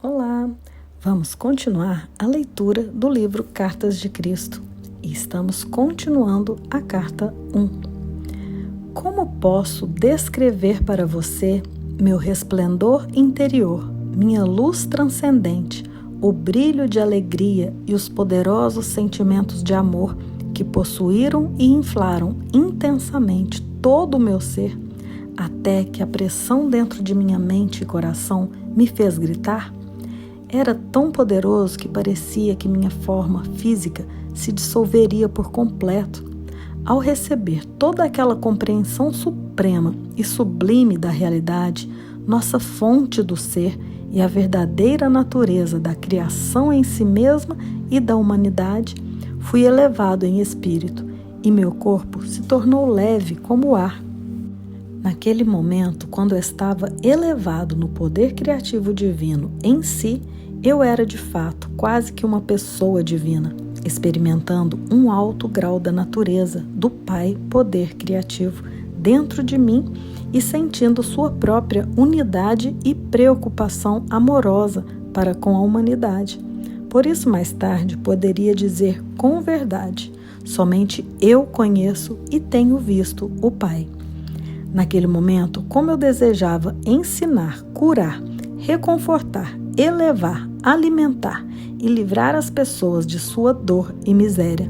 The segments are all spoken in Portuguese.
Olá! Vamos continuar a leitura do livro Cartas de Cristo e estamos continuando a carta 1. Como posso descrever para você meu resplendor interior, minha luz transcendente, o brilho de alegria e os poderosos sentimentos de amor que possuíram e inflaram intensamente todo o meu ser, até que a pressão dentro de minha mente e coração me fez gritar? Era tão poderoso que parecia que minha forma física se dissolveria por completo. Ao receber toda aquela compreensão suprema e sublime da realidade, nossa fonte do ser e a verdadeira natureza da criação em si mesma e da humanidade, fui elevado em espírito e meu corpo se tornou leve como o ar. Naquele momento, quando eu estava elevado no poder criativo divino em si, eu era de fato quase que uma pessoa divina, experimentando um alto grau da natureza do Pai Poder Criativo dentro de mim e sentindo sua própria unidade e preocupação amorosa para com a humanidade. Por isso, mais tarde, poderia dizer com verdade: somente eu conheço e tenho visto o Pai. Naquele momento, como eu desejava ensinar, curar, reconfortar, elevar, alimentar e livrar as pessoas de sua dor e miséria.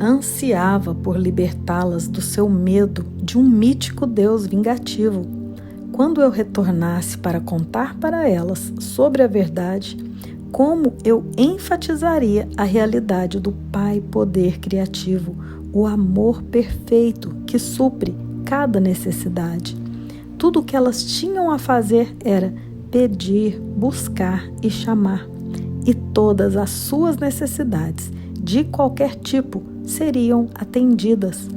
Ansiava por libertá-las do seu medo de um mítico Deus vingativo. Quando eu retornasse para contar para elas sobre a verdade, como eu enfatizaria a realidade do Pai Poder Criativo, o amor perfeito que supre cada necessidade. Tudo o que elas tinham a fazer era pedir, buscar e chamar, e todas as suas necessidades, de qualquer tipo, seriam atendidas.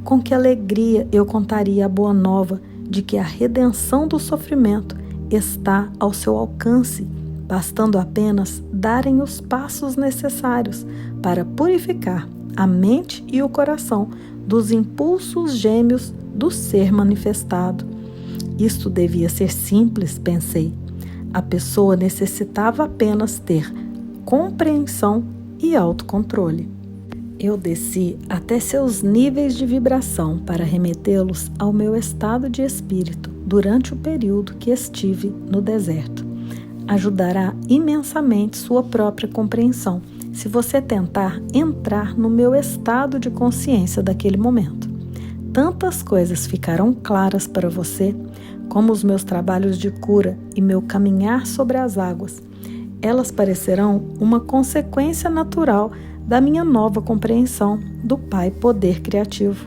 Com que alegria eu contaria a boa nova de que a redenção do sofrimento está ao seu alcance, bastando apenas darem os passos necessários para purificar a mente e o coração dos impulsos gêmeos do ser manifestado. Isto devia ser simples, pensei. A pessoa necessitava apenas ter compreensão e autocontrole. Eu desci até seus níveis de vibração para remetê-los ao meu estado de espírito durante o período que estive no deserto. Ajudará imensamente sua própria compreensão se você tentar entrar no meu estado de consciência daquele momento. Tantas coisas ficarão claras para você, como os meus trabalhos de cura e meu caminhar sobre as águas. Elas parecerão uma consequência natural da minha nova compreensão do Pai Poder Criativo.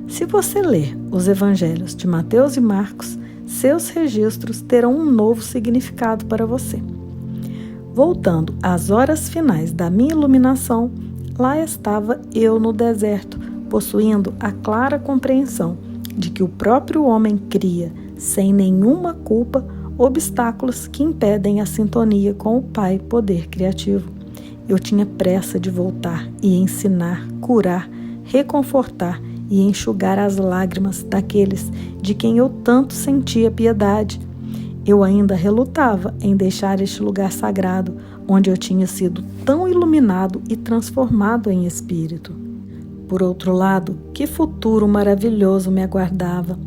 Se você ler os evangelhos de Mateus e Marcos, seus registros terão um novo significado para você. Voltando às horas finais da minha iluminação, lá estava eu no deserto, possuindo a clara compreensão de que o próprio homem cria, sem nenhuma culpa, obstáculos que impedem a sintonia com o Pai Poder Criativo. Eu tinha pressa de voltar e ensinar, curar, reconfortar e enxugar as lágrimas daqueles de quem eu tanto sentia piedade. Eu ainda relutava em deixar este lugar sagrado, onde eu tinha sido tão iluminado e transformado em espírito. Por outro lado, que futuro maravilhoso me aguardava!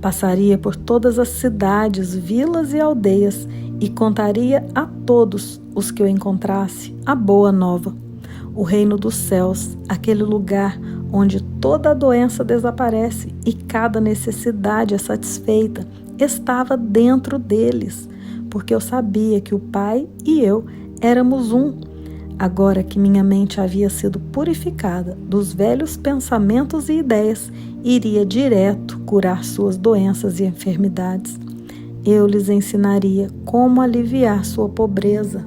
Passaria por todas as cidades, vilas e aldeias e contaria a todos os que eu encontrasse a boa nova. O reino dos céus, aquele lugar onde toda a doença desaparece e cada necessidade é satisfeita, estava dentro deles, porque eu sabia que o Pai e eu éramos um. Agora que minha mente havia sido purificada dos velhos pensamentos e ideias, iria direto curar suas doenças e enfermidades. Eu lhes ensinaria como aliviar sua pobreza.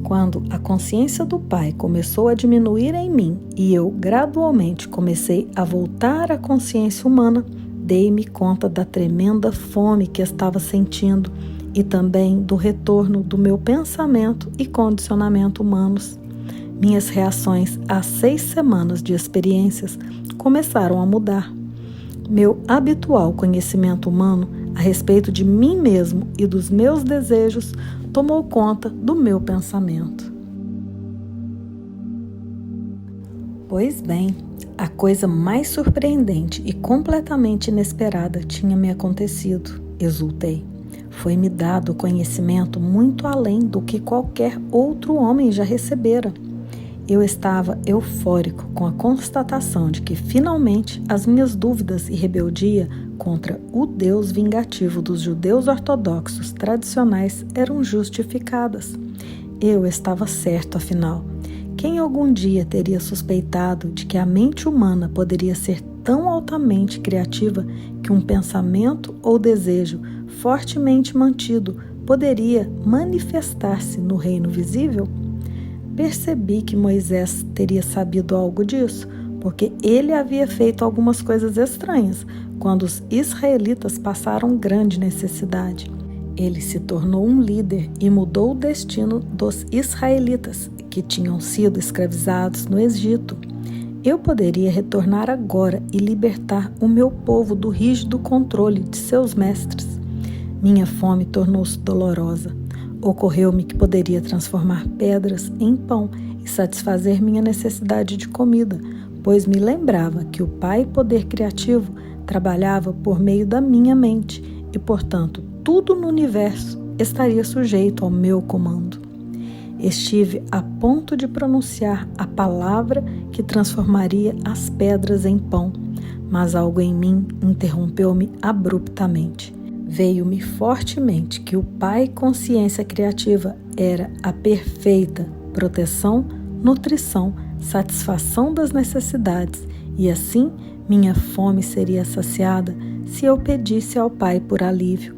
Quando a consciência do Pai começou a diminuir em mim e eu gradualmente comecei a voltar à consciência humana, dei-me conta da tremenda fome que estava sentindo e também do retorno do meu pensamento e condicionamento humanos. Minhas reações às 6 semanas de experiências começaram a mudar. Meu habitual conhecimento humano a respeito de mim mesmo e dos meus desejos tomou conta do meu pensamento. Pois bem, a coisa mais surpreendente e completamente inesperada tinha me acontecido, exultei. Foi-me dado conhecimento muito além do que qualquer outro homem já recebera. Eu estava eufórico com a constatação de que, finalmente, as minhas dúvidas e rebeldia contra o Deus vingativo dos judeus ortodoxos tradicionais eram justificadas. Eu estava certo, afinal. Quem algum dia teria suspeitado de que a mente humana poderia ser tão altamente criativa que um pensamento ou desejo fortemente mantido poderia manifestar-se no reino visível? Percebi que Moisés teria sabido algo disso, porque ele havia feito algumas coisas estranhas quando os israelitas passaram grande necessidade. Ele se tornou um líder e mudou o destino dos israelitas, que tinham sido escravizados no Egito. Eu poderia retornar agora e libertar o meu povo do rígido controle de seus mestres. Minha fome tornou-se dolorosa. Ocorreu-me que poderia transformar pedras em pão e satisfazer minha necessidade de comida, pois me lembrava que o Pai Poder Criativo trabalhava por meio da minha mente e, portanto, tudo no universo estaria sujeito ao meu comando. Estive a ponto de pronunciar a palavra que transformaria as pedras em pão, mas algo em mim interrompeu-me abruptamente. Veio-me fortemente que o Pai Consciência Criativa era a perfeita proteção, nutrição, satisfação das necessidades e assim minha fome seria saciada se eu pedisse ao Pai por alívio.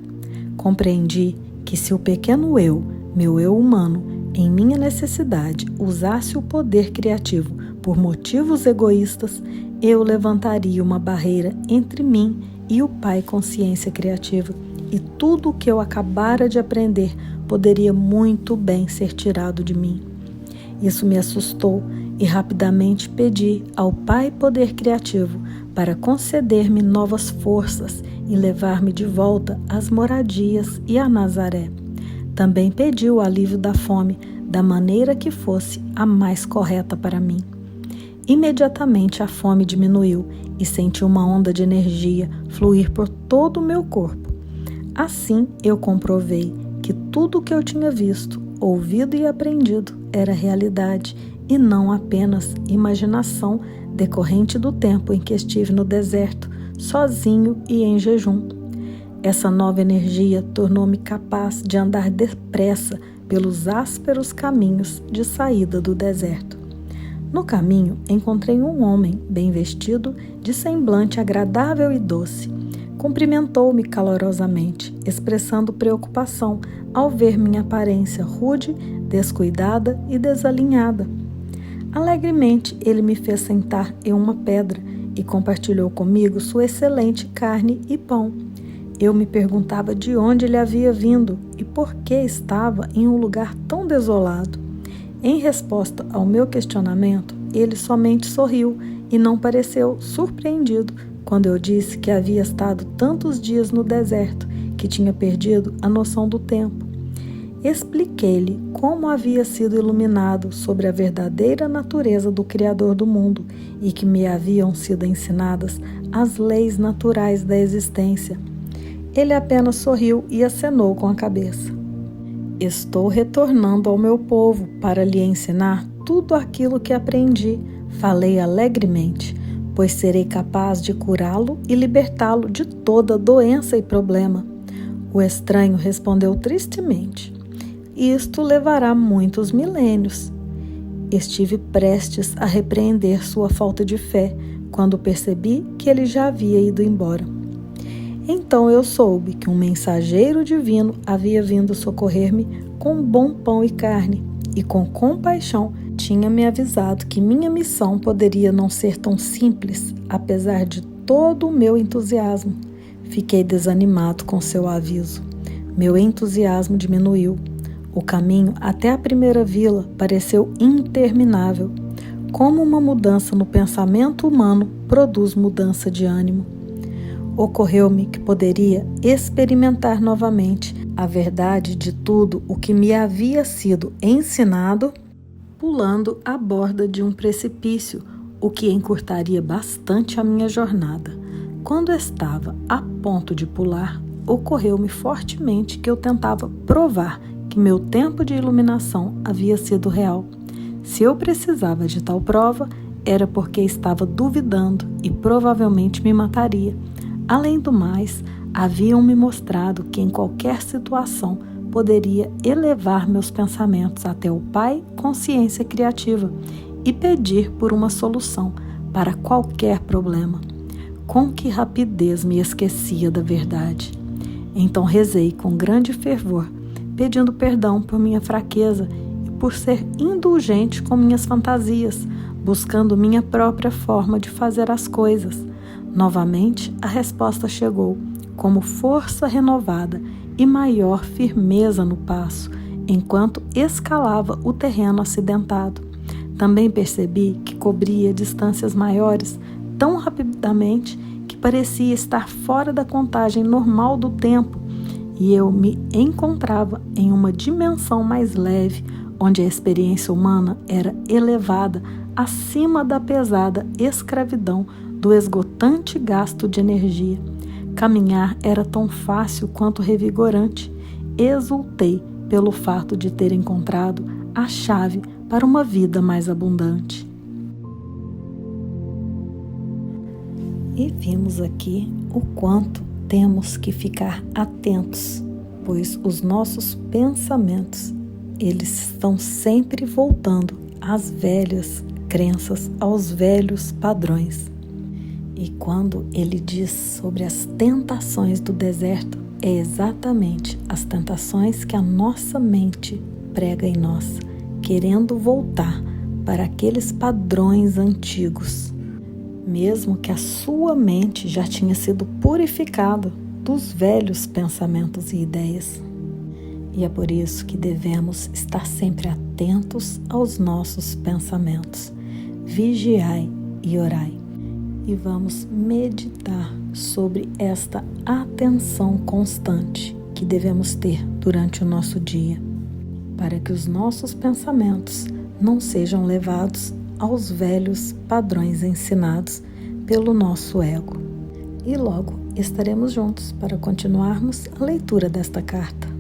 Compreendi que se o pequeno eu, meu eu humano, em minha necessidade, usasse o poder criativo por motivos egoístas, eu levantaria uma barreira entre mim e o Pai Consciência Criativa, e tudo o que eu acabara de aprender poderia muito bem ser tirado de mim. Isso me assustou e rapidamente pedi ao Pai Poder Criativo para conceder-me novas forças e levar-me de volta às moradias e a Nazaré. Também pedi o alívio da fome da maneira que fosse a mais correta para mim. Imediatamente a fome diminuiu e senti uma onda de energia fluir por todo o meu corpo. Assim eu comprovei que tudo o que eu tinha visto, ouvido e aprendido era realidade e não apenas imaginação decorrente do tempo em que estive no deserto, sozinho e em jejum. Essa nova energia tornou-me capaz de andar depressa pelos ásperos caminhos de saída do deserto. No caminho, encontrei um homem bem vestido, de semblante agradável e doce. Cumprimentou-me calorosamente, expressando preocupação ao ver minha aparência rude, descuidada e desalinhada. Alegremente, ele me fez sentar em uma pedra e compartilhou comigo sua excelente carne e pão. Eu me perguntava de onde ele havia vindo e por que estava em um lugar tão desolado. Em resposta ao meu questionamento, ele somente sorriu e não pareceu surpreendido quando eu disse que havia estado tantos dias no deserto que tinha perdido a noção do tempo. Expliquei-lhe como havia sido iluminado sobre a verdadeira natureza do Criador do mundo e que me haviam sido ensinadas as leis naturais da existência. Ele apenas sorriu e acenou com a cabeça. Estou retornando ao meu povo para lhe ensinar tudo aquilo que aprendi, falei alegremente, pois serei capaz de curá-lo e libertá-lo de toda doença e problema. O estranho respondeu tristemente: isto levará muitos milênios. Estive prestes a repreender sua falta de fé, quando percebi que ele já havia ido embora. Então eu soube que um mensageiro divino havia vindo socorrer-me com bom pão e carne, e com compaixão tinha me avisado que minha missão poderia não ser tão simples, apesar de todo o meu entusiasmo. Fiquei desanimado com seu aviso. Meu entusiasmo diminuiu. O caminho até a primeira vila pareceu interminável. Como uma mudança no pensamento humano produz mudança de ânimo. ocorreu-me que poderia experimentar novamente a verdade de tudo o que me havia sido ensinado, pulando a borda de um precipício, o que encurtaria bastante a minha jornada. Quando estava a ponto de pular, ocorreu-me fortemente que eu tentava provar que meu tempo de iluminação havia sido real. Se eu precisava de tal prova, era porque estava duvidando e provavelmente me mataria. Além do mais, haviam-me mostrado que em qualquer situação poderia elevar meus pensamentos até o Pai Consciência Criativa e pedir por uma solução para qualquer problema. Com que rapidez me esquecia da verdade. Então rezei com grande fervor, pedindo perdão por minha fraqueza e por ser indulgente com minhas fantasias, buscando minha própria forma de fazer as coisas. Novamente, a resposta chegou, como força renovada e maior firmeza no passo, enquanto escalava o terreno acidentado. Também percebi que cobria distâncias maiores tão rapidamente que parecia estar fora da contagem normal do tempo, e eu me encontrava em uma dimensão mais leve, onde a experiência humana era elevada acima da pesada escravidão do esgotante gasto de energia. Caminhar era tão fácil quanto revigorante. Exultei pelo fato de ter encontrado a chave para uma vida mais abundante. E vimos aqui o quanto temos que ficar atentos, pois os nossos pensamentos, eles estão sempre voltando às velhas crenças, aos velhos padrões. E quando ele diz sobre as tentações do deserto, é exatamente as tentações que a nossa mente prega em nós, querendo voltar para aqueles padrões antigos, mesmo que a sua mente já tinha sido purificada dos velhos pensamentos e ideias. E é por isso que devemos estar sempre atentos aos nossos pensamentos. Vigiai e orai. E vamos meditar sobre esta atenção constante que devemos ter durante o nosso dia, para que os nossos pensamentos não sejam levados aos velhos padrões ensinados pelo nosso ego. E logo estaremos juntos para continuarmos a leitura desta carta.